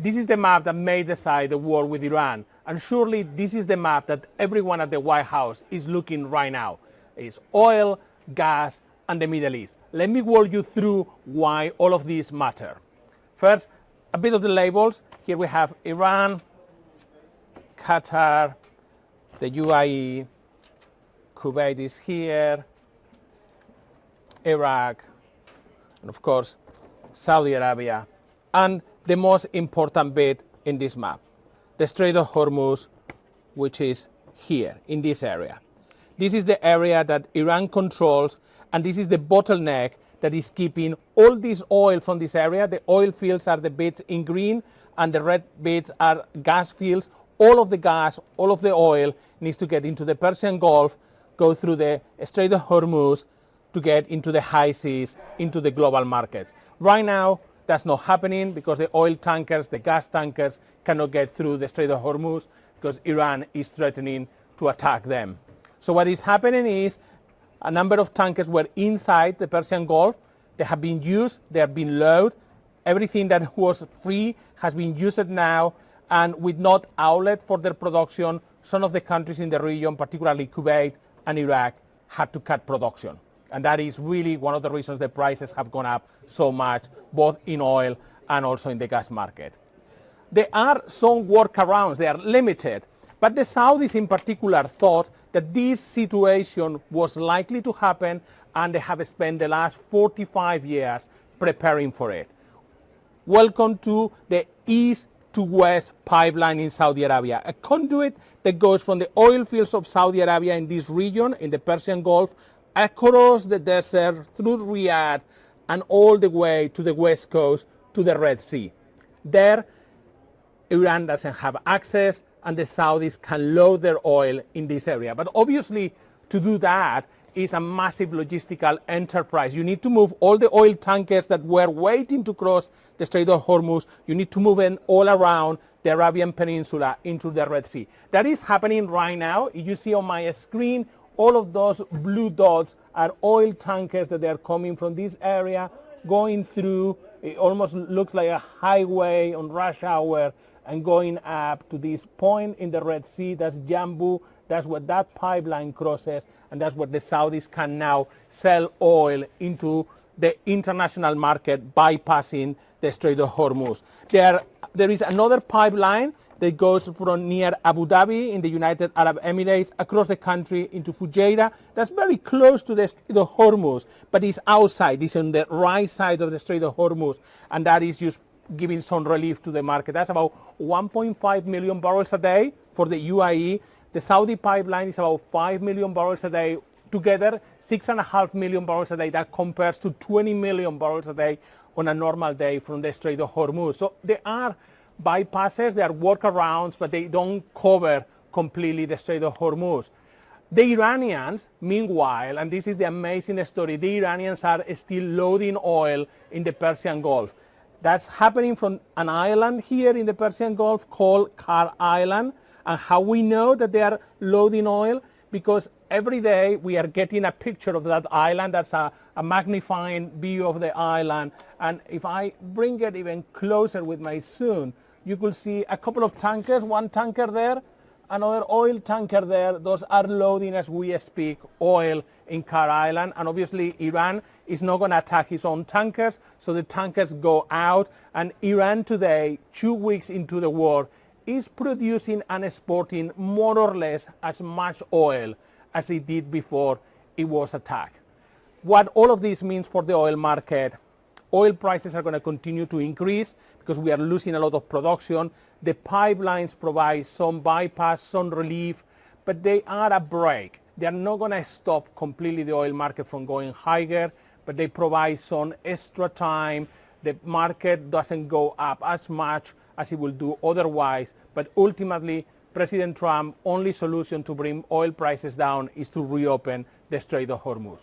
This is the map that may decide the war with Iran. And surely this is the map that everyone at the White House is looking right now. It's oil, gas, and the Middle East. Let me walk you through why all of these matter. First, a bit of the labels. Here we have Iran, Qatar, the UAE, Kuwait is here, Iraq, and of course, Saudi Arabia, and the most important bit in this map, the Strait of Hormuz, which is here in this area. This is the area that Iran controls, and this is the bottleneck that is keeping all this oil from this area. The oil fields are the bits in green, and the red bits are gas fields. All of the gas, all of the oil needs to get into the Persian Gulf, go through the Strait of Hormuz to get into the high seas, into the global markets. Right now, that's not happening because the oil tankers, the gas tankers cannot get through the Strait of Hormuz because Iran is threatening to attack them. So what is happening is a number of tankers were inside the Persian Gulf. They have been used, they have been loaded. Everything that was free has been used now, and with not outlet for their production, some of the countries in the region, particularly Kuwait and Iraq, had to cut production. And that is really one of the reasons the prices have gone up so much, both in oil and also in the gas market. There are some workarounds, they are limited, but the Saudis in particular thought that this situation was likely to happen, and they have spent the last 45 years preparing for it. Welcome to the East to West pipeline in Saudi Arabia, a conduit that goes from the oil fields of Saudi Arabia in this region, in the Persian Gulf, across the desert, through Riyadh, and all the way to the west coast, to the Red Sea. There, Iran doesn't have access, and the Saudis can load their oil in this area. But obviously, to do that is a massive logistical enterprise. You need to move all the oil tankers that were waiting to cross the Strait of Hormuz. You need to move them all around the Arabian Peninsula into the Red Sea. That is happening right now. You see on my screen, all of those blue dots are oil tankers that are coming from this area, going through. It almost looks like a highway on rush hour, and going up to this point in the Red Sea. That's Jambu. That's what that pipeline crosses, and that's what the Saudis can now sell oil into the international market, bypassing the Strait of Hormuz. There is another pipeline that goes from near Abu Dhabi in the United Arab Emirates across the country into Fujairah. That's very close to the Strait of Hormuz, but it's outside. It's on the right side of the Strait of Hormuz, and that is just giving some relief to the market. That's about 1.5 million barrels a day for the UAE. The Saudi pipeline is about 5 million barrels a day. Together, 6.5 million barrels a day. That compares to 20 million barrels a day on a normal day from the Strait of Hormuz. So there are bypasses, there are workarounds, but they don't cover completely the Strait of Hormuz. The Iranians, meanwhile, and this is the amazing story, the Iranians are still loading oil in the Persian Gulf. That's happening from an island here in the Persian Gulf called Kar Island. And how we know that they are loading oil? Because every day we are getting a picture of that island. That's a magnifying view of the island. And if I bring it even closer with my zoom, you could see a couple of tankers, one tanker there, another oil tanker there. Those are loading as we speak oil in Kar Island. And obviously Iran is not going to attack his own tankers, so the tankers go out. And Iran today, 2 weeks into the war, is producing and exporting more or less as much oil as it did before it was attacked. What all of this means for the oil market: oil prices are going to continue to increase because we are losing a lot of production. The pipelines provide some bypass, some relief, but they are a brake. They are not going to stop completely the oil market from going higher, but they provide some extra time. The market doesn't go up as much as it will do otherwise, but ultimately President Trump's only solution to bring oil prices down is to reopen the Strait of Hormuz.